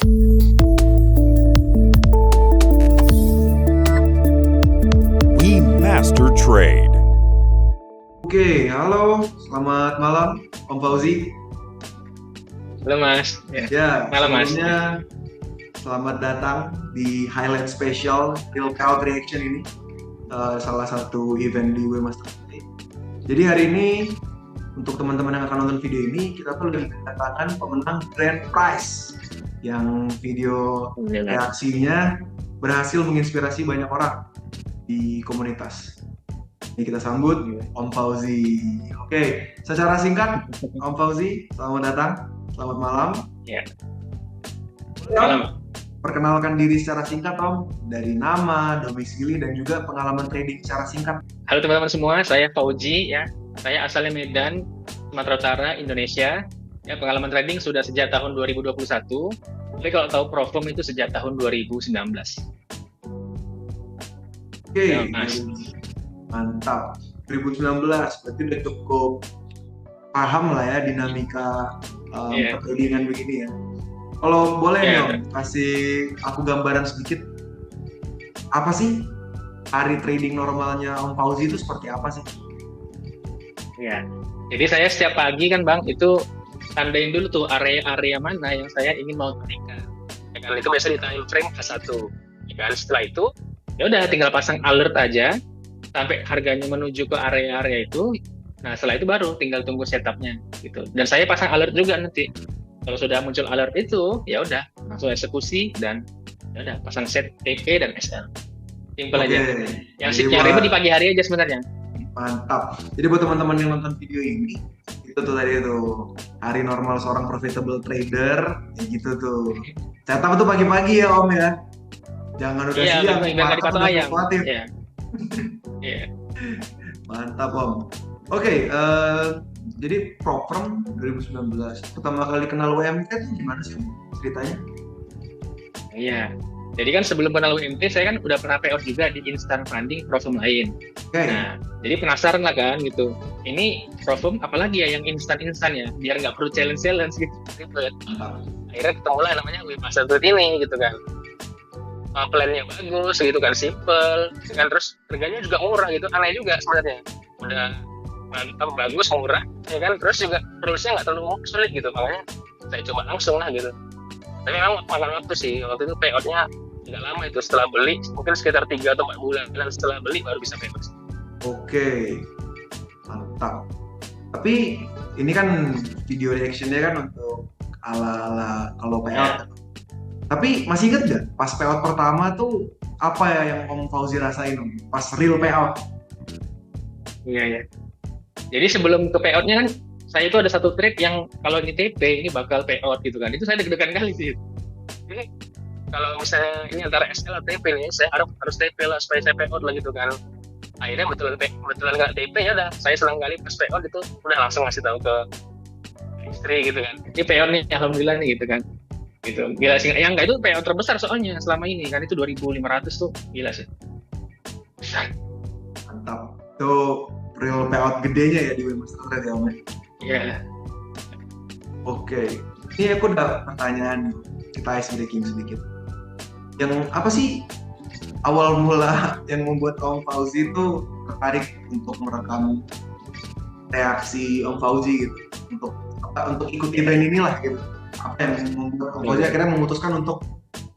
We Master Trade. Oke, halo, selamat malam Om Fauzi. Halo Mas. Ya, Malam Mas. sebelumnya selamat datang di highlight special Real Payout Reaction ini, salah satu event di We Master Trade. Jadi hari ini untuk teman-teman yang akan nonton video ini, kita tuh lagi kedatangan pemenang Grand Prize yang video reaksinya berhasil menginspirasi banyak orang di komunitas. Ini kita sambut Om Fauzi. Oke, secara singkat, Om Fauzi, selamat datang, selamat malam. Ya. Malam. Perkenalkan diri secara singkat, Om, dari nama, domisili, dan juga pengalaman trading secara singkat. Halo teman-teman semua, saya Fauzi ya. Saya asalnya Medan, Sumatera Utara, Indonesia. Ya, pengalaman trading sudah sejak tahun 2021. Tapi kalau tahu Profom itu sejak tahun 2019. Oke, Ya, Mas. mantap. 2019, berarti udah cukup paham lah ya dinamika pertandingan begini ya. Kalau boleh dong, kasih aku gambaran sedikit. Apa sih hari trading normalnya Om Fauzi itu seperti apa sih? Ya. Jadi saya setiap pagi kan Bang, itu tandain dulu tuh area-area mana yang saya ingin mau tradingkan. Ya kan, itu biasa di time frame K1. Ya kan, setelah itu ya udah tinggal pasang alert aja sampai harganya menuju ke area-area itu. Nah, setelah itu baru tinggal tunggu setupnya gitu. Dan saya pasang alert juga nanti. Kalau sudah muncul alert itu, ya udah langsung eksekusi dan ya udah pasang set TP dan SL. Simpel aja. Yang ribet di pagi hari aja sebenarnya. Mantap. Jadi buat teman-teman yang nonton video ini, itu tuh tadi tuh hari normal seorang profitable trader, kayak gitu tuh. Setup tuh pagi-pagi ya Om ya. Jangan udah siang, market udah fluktuatif. Iya. Mantap Om. Oke, jadi Profom 2019 pertama kali kenal WMT itu gimana sih ceritanya? Iya. Jadi kan sebelum kenal WMT saya kan udah pernah payout juga di instant funding Profom lain. Nah, jadi penasaran lah kan gitu. Ini Profom apalagi ya yang instan ya, biar nggak perlu challenge gitu. Akhirnya ketemu lah namanya We Master Trade ini gitu kan. Plannya bagus gitu kan, simple kan, terus harganya juga murah gitu, aneh juga sebenarnya. Udah mantap, bagus, murah ya kan, terus juga rulesnya nggak terlalu sulit gitu, makanya saya coba langsung lah gitu. Tapi memang makan waktu sih, waktu itu payoutnya tidak lama itu, setelah beli mungkin sekitar 3 atau 4 bulan dan setelah beli baru bisa payout. Oke, mantap. Tapi ini kan video reactionnya kan untuk ala-ala kalau payout. Tapi masih inget gak pas payout pertama tuh apa ya yang Om Fauzi rasain Om? Pas real payout? Iya. Jadi sebelum ke payoutnya kan saya itu ada satu trade yang kalau ini TP ini bakal payout gitu kan. Itu saya deg-degan kali sih. Jadi kalau misalnya ini antara SL atau TP nih, saya harus TP lah supaya saya payout lah gitu kan. Akhirnya betulan nggak TP ya udah. Saya selang kali pas payout itu udah langsung ngasih tahu ke istri gitu kan. Ini payout nih, alhamdulillah nih gitu kan. Gitu. Gila sih. Yang enggak itu payout terbesar soalnya selama ini kan, itu 2.500 tuh. Gila sih. Besar. Mantap. Itu real payout gedenya ya di We Master Trade ya Om? Iya. Oke. Ini aku ada pertanyaan nih. Kita ice breaking sedikit. Yang apa sih awal mula yang membuat Om Fauzi itu tertarik untuk merekam reaksi Om Fauzi gitu? Untuk ikuti tren inilah gitu. Apa yang membuat Om Fauzi akhirnya memutuskan untuk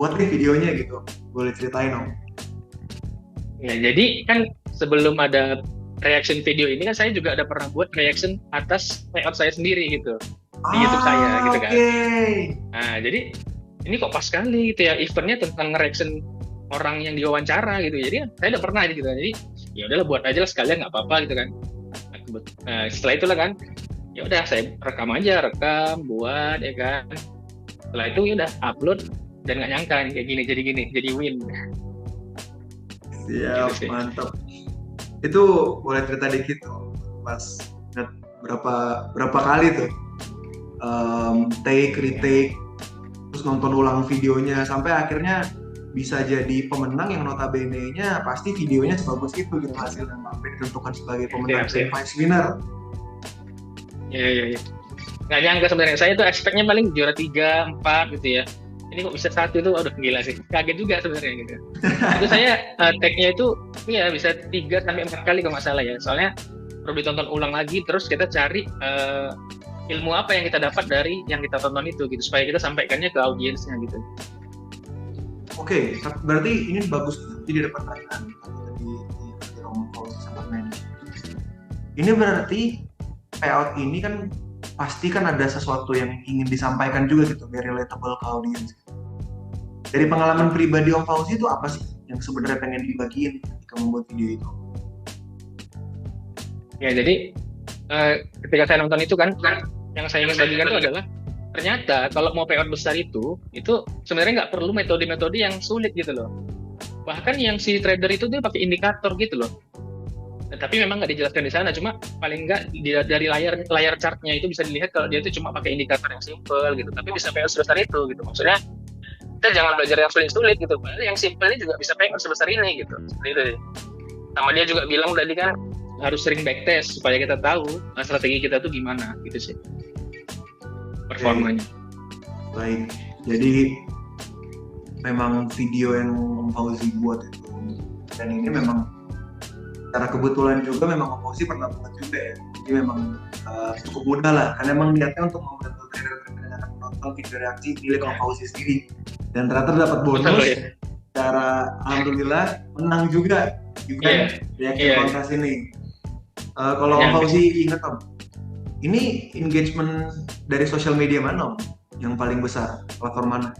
buat deh videonya gitu? Boleh ceritain Om? Ya, jadi kan sebelum ada reaction video ini kan saya juga ada pernah buat reaction atas payout saya sendiri gitu di YouTube saya gitu kan. Nah, jadi ini kok pas sekali gitu ya, eventnya tentang reaction orang yang diwawancara gitu. Jadi saya udah pernah gitu. Jadi ya udahlah buat aja lah sekalian, nggak apa-apa gitu kan. Nah, setelah itulah kan, ya udah saya rekam buat ya kan. Setelah itu ya udah upload dan nggak nyangka nih kayak gini, jadi win. Siap, gitu, mantap. Itu boleh cerita dikit pas berapa kali tuh retake terus nonton ulang videonya sampai akhirnya bisa jadi pemenang yang notabene-nya pasti videonya sebagus itu gitu, hasilnya sampai ditentukan sebagai pemenang Grand Prize winner. Iya. Nggak nyangka sebenarnya, saya tuh expect-nya paling juara 3, 4 gitu ya. Ini ini kok bisa satu itu, aduh gila sih, kaget juga sebenarnya gitu. Itu saya tag-nya itu ya bisa 3-4 kali kalau nggak salah ya, soalnya perlu ditonton ulang lagi, terus kita cari ilmu apa yang kita dapat dari yang kita tonton itu gitu, supaya kita sampaikannya ke audiensnya gitu. Oke, berarti ini bagus. Jadi dapat pertanyaan tadi Romo Fauzi sempat main. Ini berarti payout ini kan pasti kan ada sesuatu yang ingin disampaikan juga gitu, biar relatable ke audiens. Dari pengalaman pribadi Om Fauzi itu apa sih yang sebenarnya pengen dibagiin ketika membuat video itu? Ya jadi ketika saya nonton itu kan yang saya ingin bagikan itu adalah ternyata kalau mau payout besar itu sebenarnya nggak perlu metode-metode yang sulit gitu loh. Bahkan yang si trader itu dia pakai indikator gitu loh. Tapi memang nggak dijelaskan di sana, cuma paling nggak dari layar chartnya itu bisa dilihat kalau dia itu cuma pakai indikator yang simple gitu, tapi bisa payout sebesar itu gitu. Maksudnya kita jangan belajar yang sulit-sulit gitu, padahal yang simple ini juga bisa payout sebesar ini gitu. Seperti itu. Sama dia juga bilang tadi kan harus sering backtest supaya kita tahu strategi kita tuh gimana gitu sih performanya. Baik, jadi memang video yang Om Fauzi buat itu, dan ini memang secara kebetulan juga memang Om Fauzi pernah buat juga ya, jadi memang cukup mudah lah, karena memang niatnya untuk membantu trader-trader yang akan menonton video reaksi milik Om Fauzi sendiri, dan ternyata dapat bonus. Betul, ya? Secara alhamdulillah menang juga reaksi kontes ini. Kalau Om Fauzi ingat Om, ini engagement dari sosial media mana Om yang paling besar, platform mana?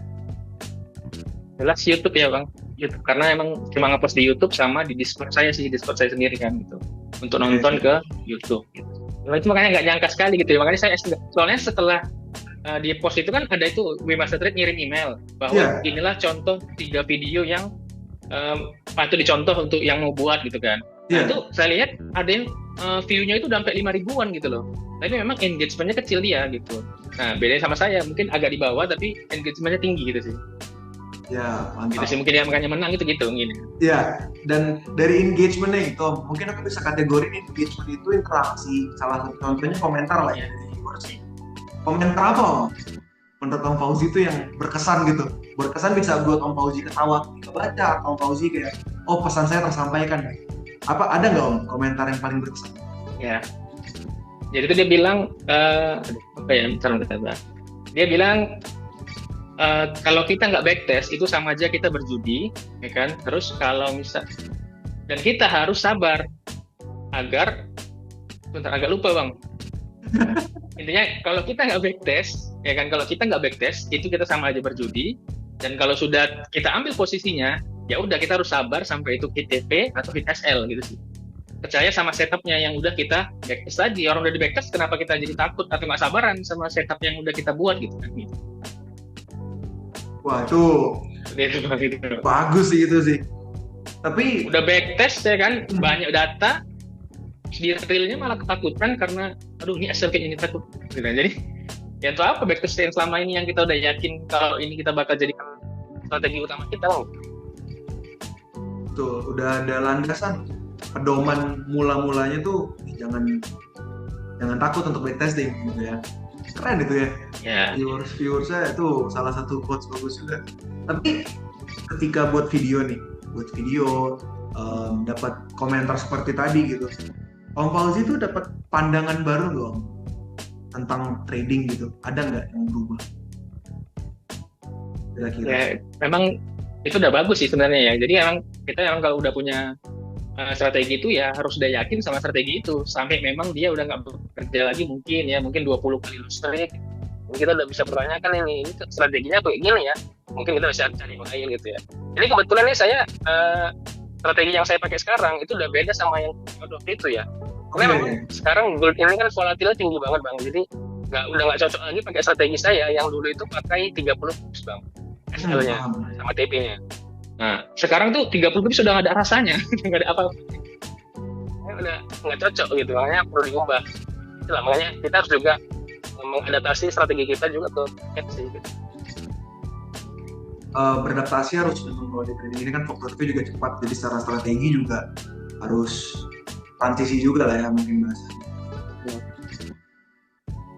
Jelas YouTube ya Bang, YouTube, karena emang cuma ngepost di YouTube sama di Discord saya sendiri kan gitu, untuk nonton ke YouTube gitu. Nah, itu makanya nggak nyangka sekali gitu ya, makanya saya soalnya setelah di post itu kan ada itu Wemaster Trade ngirim email bahwa inilah contoh 3 video yang patut dicontoh untuk yang mau buat gitu kan. Nah, itu saya lihat ada yang view-nya itu udah sampai 5 ribuan gitu loh. Tapi memang engagement-nya kecil dia gitu. Nah, bedanya sama saya, mungkin agak di bawah tapi engagement-nya tinggi gitu sih. Ya, mantap. Gitu sih, mungkin dia makanya menang gitu mungkin. Ya, dan dari engagement-nya itu, mungkin aku bisa kategori engagement itu interaksi. Salah satu contohnya komentar lah ya dari viewers. Komentar apa Om? Menurut Om Fauzi itu yang berkesan gitu. Berkesan bisa buat Om Fauzi ketawa ketika baca, Om Fauzi kayak, oh pesan saya tersampaikan. Apa ada nggak Om komentar yang paling berkesan? Ya. Jadi itu dia bilang dia bilang kalau kita nggak backtest itu sama aja kita berjudi, ya kan? Terus kalau misal dan kita harus sabar agar agak lupa Bang. Intinya kalau kita nggak backtest, ya kan? Kalau kita nggak backtest itu kita sama aja berjudi. Dan kalau sudah kita ambil posisinya, ya udah kita harus sabar sampai itu hit TP atau hit SL gitu sih. Percaya sama setupnya yang udah kita backtest tadi. Orang udah di backtest, kenapa kita jadi takut atau nggak sabaran sama setup yang udah kita buat gitu kan? Wah itu bagus sih itu sih. Tapi udah backtest ya kan, banyak data, di realnya malah ketakutan karena aduh ini SL kayaknya ini takut. Gitu. Jadi ya itu apa backtest yang selama ini yang kita udah yakin kalau ini kita bakal jadikan strategi utama kita. Tuh udah ada landasan. Pedoman mula-mulanya tuh jangan takut untuk backtesting gitu ya. Keren itu ya. Viewersnya itu salah satu quotes bagus juga. Tapi ketika buat video dapat komentar seperti tadi gitu, Om Fauzi itu dapat pandangan baru nggak Om tentang trading gitu? Ada nggak yang berubah? Kira-kira. Ya, memang itu udah bagus sih sebenarnya ya. Jadi kita kalau udah punya strategi itu ya harus udah yakin sama strategi itu sampai memang dia udah nggak bekerja lagi mungkin 20 kali loss trade. Kita udah bisa pertanyakan ini strateginya kayak gini ya, mungkin kita bisa cari lain gitu ya. Jadi kebetulan nih saya strategi yang saya pakai sekarang itu udah beda sama yang waktu itu ya. Karena memang sekarang gold ini kan volatilnya tinggi banget Bang, jadi udah nggak cocok lagi pakai strategi saya yang dulu itu pakai 30 pips Bang SL-nya sama TP-nya. Nah, sekarang tuh 30 pips sudah nggak ada rasanya, nggak ada apa-apa. Udah nggak cocok gitu, makanya perlu diubah. Itulah makanya kita harus juga mengadaptasi strategi kita juga ke hedge gitu. Beradaptasi harus kalau di trading ini kan faktornya juga cepat, jadi secara strategi juga harus transisi juga lah ya mungkin bahasa.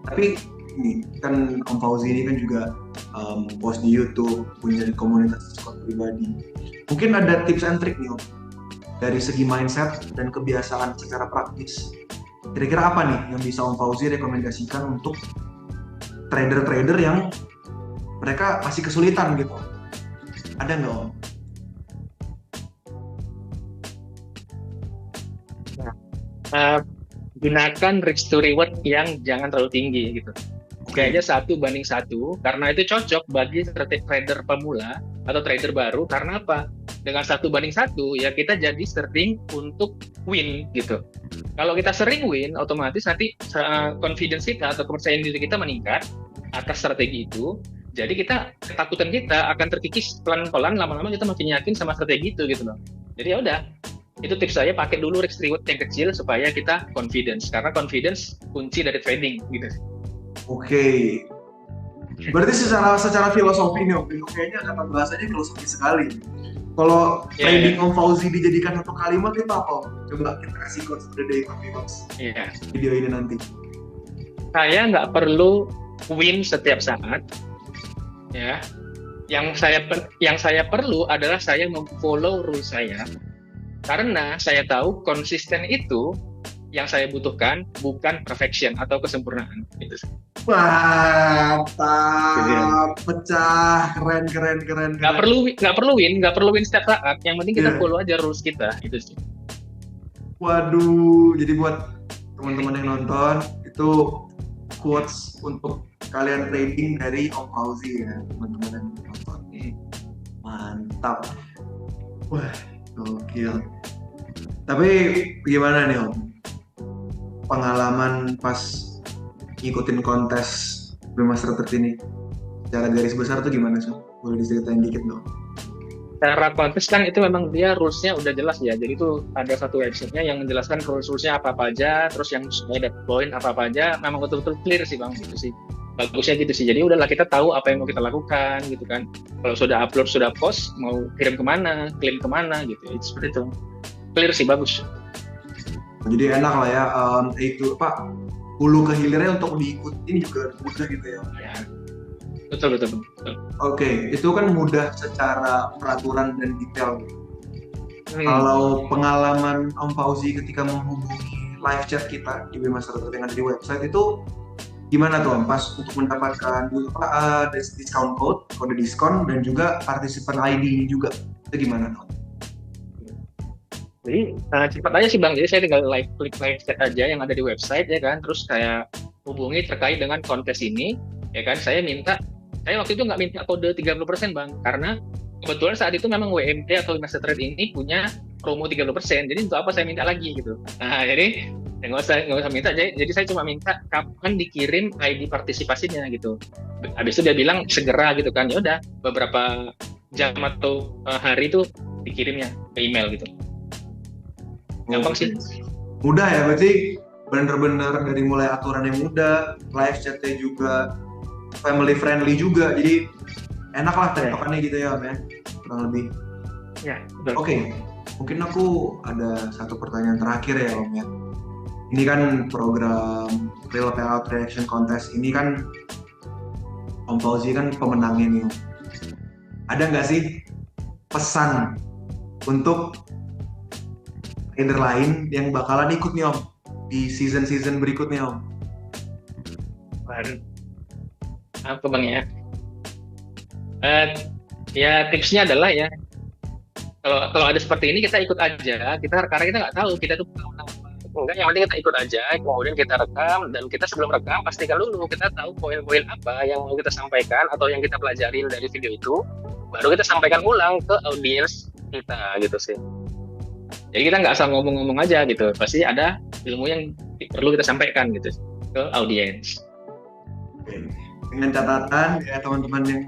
Tapi ini kan Om Fauzi ini kan juga post di YouTube, punya komunitas Discord pribadi. Mungkin ada tips and trick nih Om, dari segi mindset dan kebiasaan secara praktis. Kira-kira apa nih yang bisa Om Fauzi rekomendasikan untuk trader-trader yang mereka masih kesulitan gitu? Ada nggak Om? Gunakan risk to reward yang jangan terlalu tinggi gitu. Kayaknya 1:1 karena itu cocok bagi trader pemula atau trader baru. Karena apa? Dengan 1:1 ya kita jadi sering untuk win gitu. Kalau kita sering win, otomatis nanti confidence kita atau kepercayaan diri kita meningkat atas strategi itu. Jadi ketakutan kita akan terkikis pelan-pelan, lama-lama kita makin yakin sama strategi itu gitu loh. Jadi ya udah, itu tips saya, pakai dulu risk reward yang kecil supaya kita confidence, karena confidence kunci dari trading gitu. Oke. Berarti secara filosofi nih Om, kayaknya kata bahasanya filosofi sekali. Kalau trading Om Fauzi dijadikan satu kalimat itu apa Om? Coba kita kasih quotes of the day video ini nanti. Saya nggak perlu win setiap saat, ya. Yang saya perlu adalah saya memfollow rule saya, karena saya tahu konsisten itu yang saya butuhkan, bukan perfection atau kesempurnaan. Gitu. Mantap, pecah, keren. Nggak perlu win setiap saat. Yang penting kita follow aja rules kita, itu sih. Waduh, jadi buat teman-teman yang nonton itu quotes untuk kalian trading dari Om Fauzi ya, teman-teman yang nonton. Mantap. Wah, gokil. Tapi gimana nih Om? Pengalaman pas ngikutin kontes Brewmaster 30 ini secara garis besar tuh gimana sih? Boleh diceritain dikit dong? Cara kontes kan itu memang dia rules-nya udah jelas ya. Jadi itu ada satu website-nya yang menjelaskan rules-nya apa aja, terus yang ada poin apa aja, memang betul-betul clear sih Bang, gitu sih. Bagusnya gitu sih. Jadi udahlah kita tahu apa yang mau kita lakukan gitu kan. Kalau sudah upload, sudah post, mau kirim kemana, klaim kemana gitu. Itu seperti itu. Clear sih, bagus. Jadi enak lah ya, itu Pak, hulu ke hilirnya untuk diikutin juga mudah gitu ya. Betul. Oke, itu kan mudah secara peraturan dan detail. Kalau pengalaman Om Fauzi ketika menghubungi live chat kita di Brewmaster yang ada di website itu gimana tuh Om? Pas untuk mendapatkan discount kode diskon dan juga partisipan ID juga, itu gimana tuh? Jadi cepat aja sih Bang, jadi saya tinggal klik live chat aja yang ada di website ya kan, terus saya hubungi terkait dengan kontes ini ya kan. Saya waktu itu nggak minta kode 30% Bang, karena kebetulan saat itu memang WMT atau Master Trade ini punya promo 30%, jadi untuk apa saya minta lagi gitu. Nah jadi nggak usah minta, jadi saya cuma minta kapan dikirim ID partisipasinya gitu. Habis itu dia bilang segera gitu kan, ya udah beberapa jam atau hari itu dikirimnya ke email gitu. Gampang sih. Mudah ya, berarti bener-bener dari mulai aturan yang mudah, live chatnya juga family friendly juga, jadi enak lah tektokannya gitu ya Om ya, kurang lebih. Ya, Oke, mungkin aku ada satu pertanyaan terakhir ya Om ya. Ini kan program Real Payout Reaction Contest ini kan Om Fauzi kan pemenangnya nih Om. Ada nggak sih pesan untuk trader lain yang bakalan ikut nih Om di season berikutnya Om? Apa Bang ya? Ya tipsnya adalah ya, kalau ada seperti ini kita ikut aja, karena kita nggak tahu kita tuh enggak, yang penting kita ikut aja, kemudian kita rekam, dan kita sebelum rekam pastikan dulu kita tahu poin-poin apa yang mau kita sampaikan atau yang kita pelajarin dari video itu, baru kita sampaikan ulang ke audiens kita gitu sih. Jadi kita nggak asal ngomong-ngomong aja gitu, pasti ada ilmu yang perlu kita sampaikan gitu ke audiens. Dengan catatan ya teman-teman yang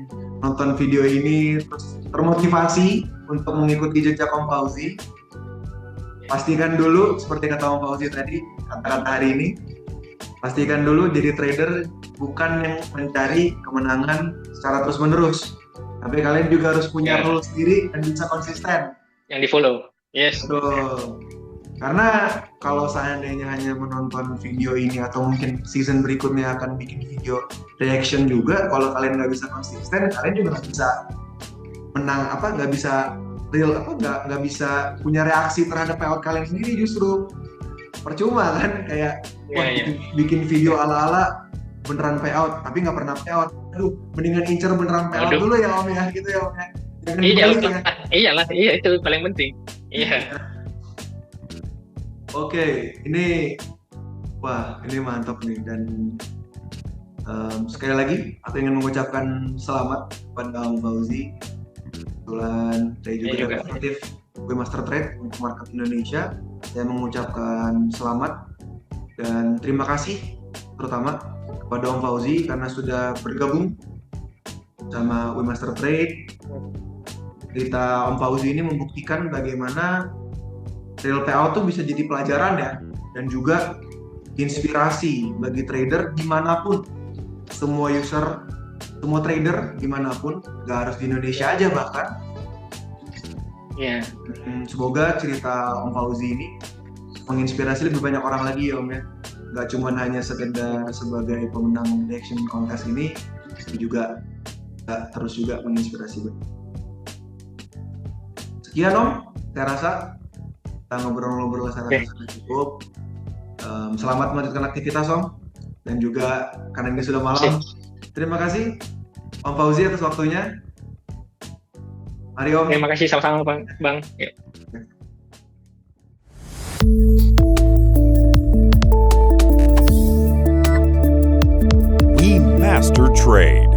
nonton video ini terus termotivasi untuk mengikuti jejak Om Fauzi, pastikan dulu seperti kata Om Fauzi tadi, kata-kata hari ini, pastikan dulu jadi trader bukan yang mencari kemenangan secara terus-menerus, tapi kalian juga harus punya rule sendiri dan bisa konsisten. Yang di follow. Yes. Betul. Karena kalau seandainya hanya menonton video ini atau mungkin season berikutnya akan bikin video reaction juga, kalau kalian nggak bisa konsisten, kalian juga nggak bisa menang nggak bisa real nggak bisa punya reaksi terhadap payout kalian sendiri, justru percuma kan, kayak bikin video ala-ala beneran payout tapi nggak pernah payout. Aduh, mendingan incer beneran payout dulu ya Om ya, gitu ya Om ya. Iyalah, itu paling penting. Iya. Oke, ini mantap nih, dan sekali lagi aku ingin mengucapkan selamat kepada Om Fauzi. Kebetulan saya juga representatif Wemaster Trade untuk market Indonesia. Saya mengucapkan selamat dan terima kasih terutama kepada Om Fauzi karena sudah bergabung sama Wemaster Trade. Cerita Om Fauzi ini membuktikan bagaimana real payout tuh bisa jadi pelajaran ya, dan juga inspirasi bagi trader dimanapun. Semua user, semua trader dimanapun, gak harus di Indonesia aja bahkan. Semoga cerita Om Fauzi ini menginspirasi lebih banyak orang lagi ya Om ya. Gak cuma hanya sekedar sebagai pemenang reaction kontes ini, tapi juga terus juga menginspirasi. Sekian Om, saya rasa kita ngobrol-ngobrol saya rasa cukup. Selamat melanjutkan aktivitas Om, dan juga karena ini sudah malam. Terima kasih Om Fauzi atas waktunya. Mari Om. Terima kasih sama-sama Bang. We Master Trade.